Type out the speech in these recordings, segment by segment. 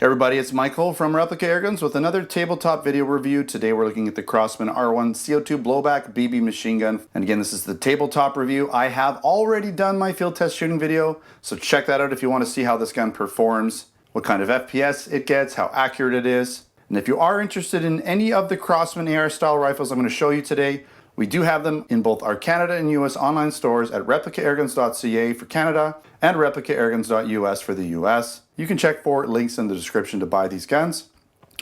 Hey everybody, it's Michael from Replica Airguns with another tabletop video review. Today we're looking at the Crosman R1 CO2 Blowback BB machine gun. And again, this is the tabletop review. I have already done my field test shooting video, so check that out if you want to see how this gun performs, what kind of FPS it gets, how accurate it is. And if you are interested in any of the Crosman AR style rifles I'm going to show you today, we do have them in both our Canada and US online stores at replicaAirguns.ca for Canada and replicaAirguns.us for the US. You can check for links in the description to buy these guns.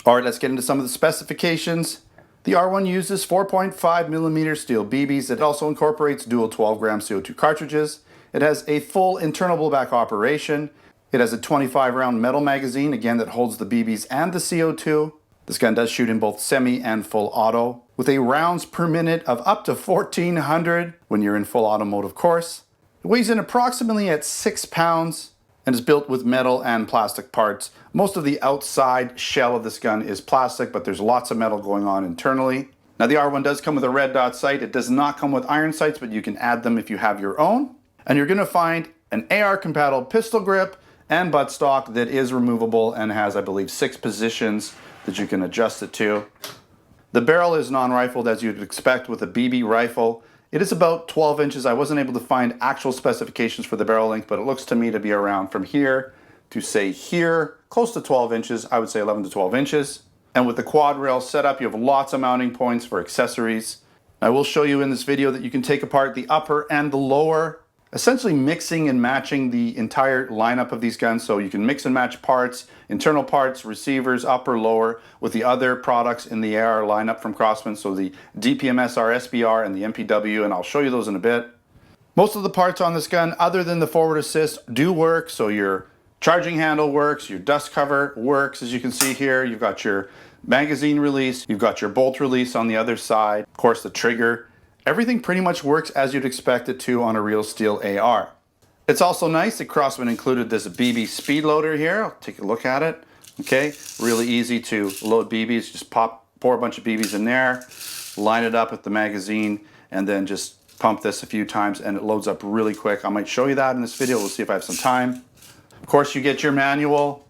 Alright, let's get into some of the specifications. The R1 uses 4.5mm steel BBs. It also incorporates dual 12-gram CO2 cartridges. It has a full internal blowback operation. It has a 25-round metal magazine, again, that holds the BBs and the CO2. This gun does shoot in both semi and full auto, with a rounds per minute of up to 1,400 when you're in full auto mode, of course. It weighs in approximately at 6 pounds and is built with metal and plastic parts. Most of the outside shell of this gun is plastic, but there's lots of metal going on internally. Now the R1 does come with a red dot sight. It does not come with iron sights, but you can add them if you have your own. And you're going to find an AR compatible pistol grip and buttstock that is removable and has, I believe, 6 positions that you can adjust it to. The barrel is non-rifled as you'd expect with a BB rifle. It is about 12 inches. I wasn't able to find actual specifications for the barrel length, but it looks to me to be around from here to say here, close to 12 inches. I would say 11 to 12 inches. And with the quad rail setup, you have lots of mounting points for accessories. I will show you in this video that you can take apart the upper and the lower, essentially mixing and matching the entire lineup of these guns. So you can mix and match parts, internal parts, receivers, upper, lower, with the other products in the AR lineup from Crosman. So the DPMS SBR and the MPW, and I'll show you those in a bit. Most of the parts on this gun, other than the forward assist, do work. So your charging handle works, your dust cover works, as you can see here. You've got your magazine release, you've got your bolt release on the other side, of course the trigger. Everything pretty much works as you'd expect it to on a real steel AR. It's also nice that Crosman included this BB speed loader here. I'll take a look at it. Okay, really easy to load BBs. Just pour a bunch of BBs in there, line it up with the magazine, and then just pump this a few times and it loads up really quick. I might show you that in this video. We'll see if I have some time. Of course, you get your manual.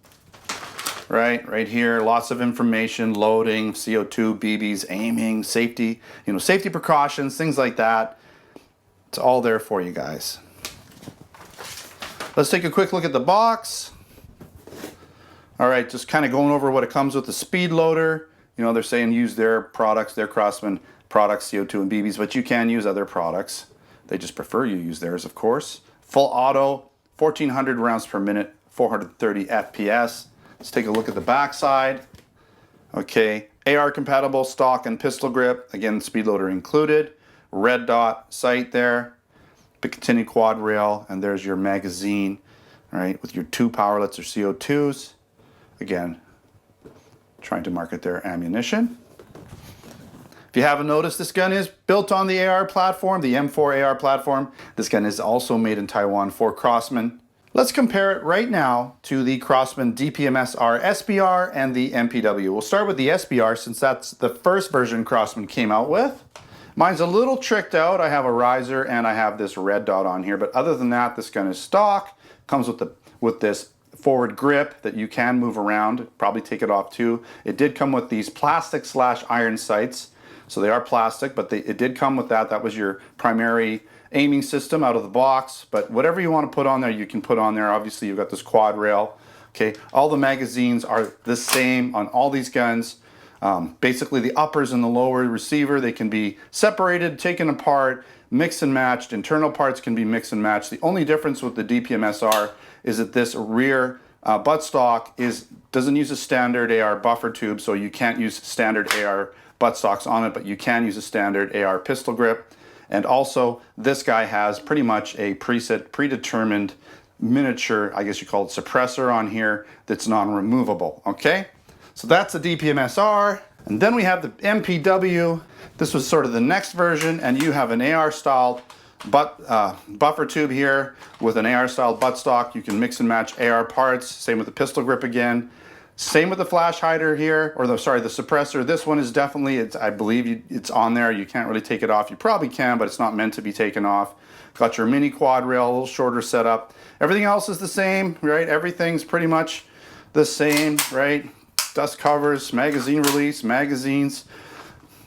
Right here, lots of information, loading, CO2, BBs, aiming, safety, safety precautions, things like that. It's all there for you guys. Let's take a quick look at the box. All right, just kind of going over what it comes with. The speed loader. They're saying use their products, their Crosman products, CO2 and BBs, but you can use other products. They just prefer you use theirs, of course. Full auto, 1,400 rounds per minute, 430 FPS. Let's take a look at the back side. Okay, AR compatible stock and pistol grip. Again, speed loader included. Red dot sight there. Picatinny quad rail, and there's your magazine, right, with your 2 powerlets or CO2s. Again, trying to market their ammunition. If you haven't noticed, this gun is built on the AR platform, the M4 AR platform. This gun is also made in Taiwan for Crosman. Let's compare it right now to the Crosman DPMS SBR and the MPW. We'll start with the SBR since that's the first version Crosman came out with. Mine's a little tricked out. I have a riser and I have this red dot on here, but other than that, this gun is stock. Comes with this forward grip that you can move around, probably take it off too. It did come with these plastic / iron sights. So they are plastic, but it did come with that. That was your primary aiming system out of the box, but whatever you want to put on there, you can put on there. Obviously, you've got this quad rail. Okay, all the magazines are the same on all these guns. Basically, the uppers and the lower receiver, they can be separated, taken apart, mixed and matched. Internal parts can be mixed and matched. The only difference with the DPMS is that this rear buttstock doesn't use a standard AR buffer tube, so you can't use standard AR buttstocks on it, but you can use a standard AR pistol grip. And also, this guy has pretty much a predetermined miniature, I guess you call it suppressor on here, that's non-removable, okay? So that's the DPMS. And then we have the MPW. This was sort of the next version, and you have an AR-style buffer tube here with an AR-style buttstock. You can mix and match AR parts, same with the pistol grip again. Same with the flash hider here, or the suppressor. This one is definitely, I believe it's on there. You can't really take it off. You probably can, but it's not meant to be taken off. Got your mini quad rail, a little shorter setup. Everything else is the same, right? Everything's pretty much the same, right? Dust covers, magazine release, magazines,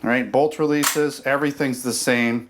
right? Bolt releases, everything's the same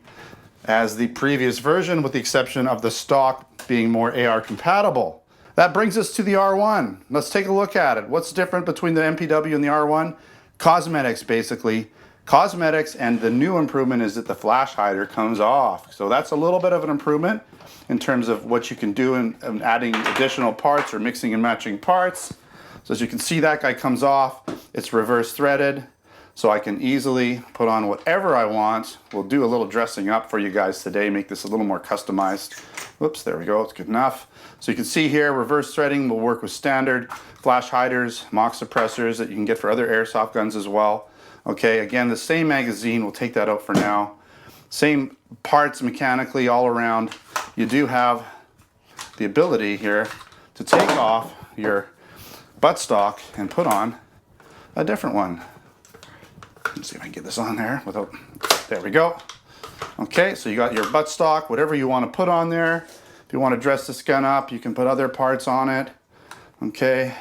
as the previous version with the exception of the stock being more AR compatible. That brings us to the R1. Let's take a look at it. What's different between the MPW and the R1? Cosmetics, basically. Cosmetics, and the new improvement is that the flash hider comes off. So that's a little bit of an improvement in terms of what you can do in adding additional parts or mixing and matching parts. So as you can see, that guy comes off. It's reverse threaded, so I can easily put on whatever I want. We'll do a little dressing up for you guys today, make this a little more customized. Whoops, there we go, it's good enough. So you can see here, reverse threading will work with standard flash hiders, mock suppressors that you can get for other airsoft guns as well. Okay, again, the same magazine, we'll take that out for now. Same parts mechanically all around. You do have the ability here to take off your buttstock and put on a different one. Let's see if I can get this on there without, there we go. Okay, so you got your buttstock, whatever you want to put on there. If you want to dress this gun up, you can put other parts on it. Okay.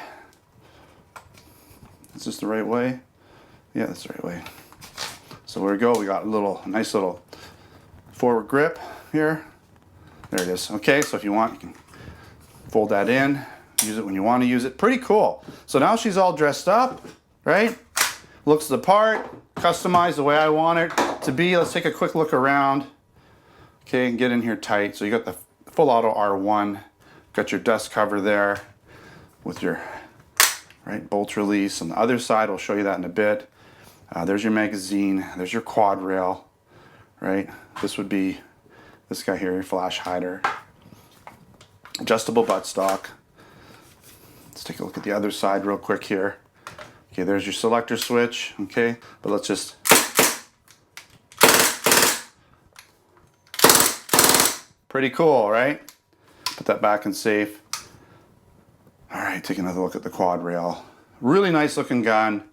Is this the right way? Yeah, that's the right way. So there we go, we got a nice little forward grip here. There it is. Okay, so if you want, you can fold that in, use it when you want to use it. Pretty cool. So now she's all dressed up, right? Looks the part, customized the way I want it to be. Let's take a quick look around. Okay, and get in here tight. So you got the full auto R1, got your dust cover there with your bolt release. On the other side, I'll show you that in a bit. There's your magazine, there's your quad rail, right? This would be this guy here, your flash hider. Adjustable buttstock. Let's take a look at the other side real quick here. Okay, there's your selector switch, okay? But let's just pretty cool, right? Put that back in safe. All right, take another look at the quad rail. Really nice looking gun.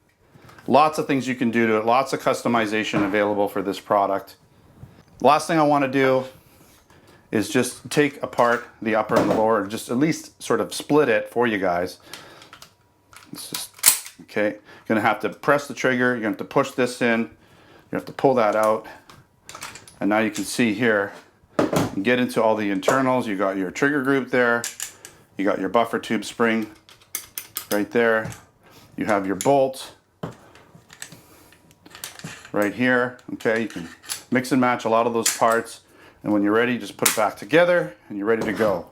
Lots of things you can do to it, lots of customization available for this product. Last thing I want to do is just take apart the upper and the lower, just at least sort of split it for you guys. It's just, okay, you're gonna have to press the trigger, you're gonna have to push this in, you have to pull that out, and now you can see here, you get into all the internals. You got your trigger group there, you got your buffer tube spring right there, you have your bolt right here. Okay, you can mix and match a lot of those parts, and when you're ready, just put it back together and you're ready to go.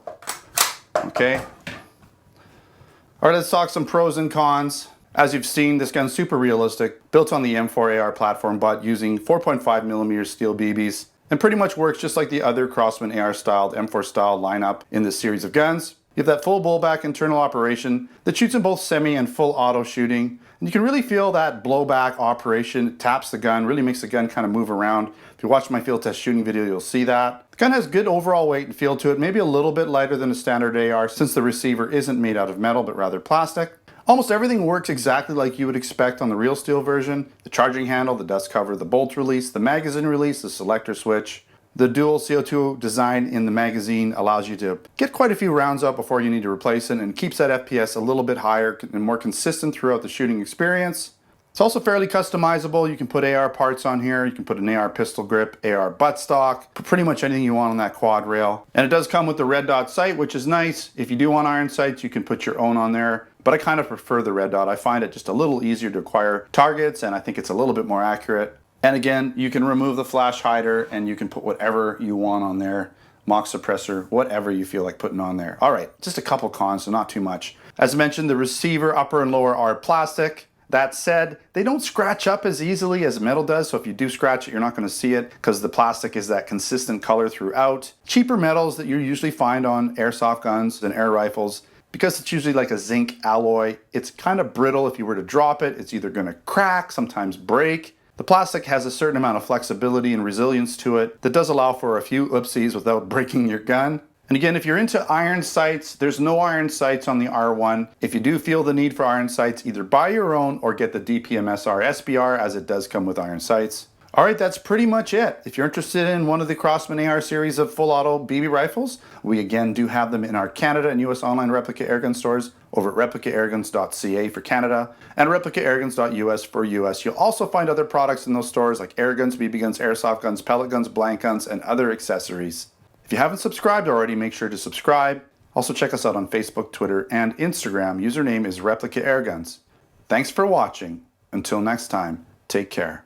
Okay, all right, let's talk some pros and cons. As you've seen, this gun's super realistic, built on the M4AR platform, but using 4.5mm steel BBs, and pretty much works just like the other Crosman AR styled, M4 style lineup in this series of guns. You have that full blowback internal operation that shoots in both semi and full auto shooting. And you can really feel that blowback operation. It taps the gun, really makes the gun kind of move around. If you watch my field test shooting video, you'll see that. The gun has good overall weight and feel to it, maybe a little bit lighter than a standard AR since the receiver isn't made out of metal but rather plastic. Almost everything works exactly like you would expect on the real steel version. The charging handle, the dust cover, the bolt release, the magazine release, the selector switch. The dual CO2 design in the magazine allows you to get quite a few rounds out before you need to replace it and keeps that FPS a little bit higher and more consistent throughout the shooting experience. It's also fairly customizable. You can put AR parts on here. You can put an AR pistol grip, AR buttstock, pretty much anything you want on that quad rail. And it does come with the red dot sight, which is nice. If you do want iron sights, you can put your own on there. But I kind of prefer the red dot. I find it just a little easier to acquire targets, and I think it's a little bit more accurate. And again, you can remove the flash hider and you can put whatever you want on there, mock suppressor, whatever you feel like putting on there. All right, just a couple cons, so not too much. As mentioned, the receiver upper and lower are plastic. That said, they don't scratch up as easily as metal does, so if you do scratch it, you're not going to see it because the plastic is that consistent color throughout. Cheaper metals that you usually find on airsoft guns and air rifles, because it's usually like a zinc alloy, it's kind of brittle. If you were to drop it, it's either going to crack, sometimes break. The plastic has a certain amount of flexibility and resilience to it that does allow for a few oopsies without breaking your gun. And again, if you're into iron sights, there's no iron sights on the R1. If you do feel the need for iron sights, either buy your own or get the DPMS SBR, as it does come with iron sights. All right, that's pretty much it. If you're interested in one of the Crosman AR series of full auto BB rifles, we again do have them in our Canada and US online replica airgun stores over at replicaAirguns.ca for Canada and replicaAirguns.us for US. You'll also find other products in those stores like air guns, BB guns, airsoft guns, pellet guns, blank guns, and other accessories. If you haven't subscribed already, make sure to subscribe. Also check us out on Facebook, Twitter, and Instagram. Username is Replica Airguns. Thanks for watching. Until next time, take care.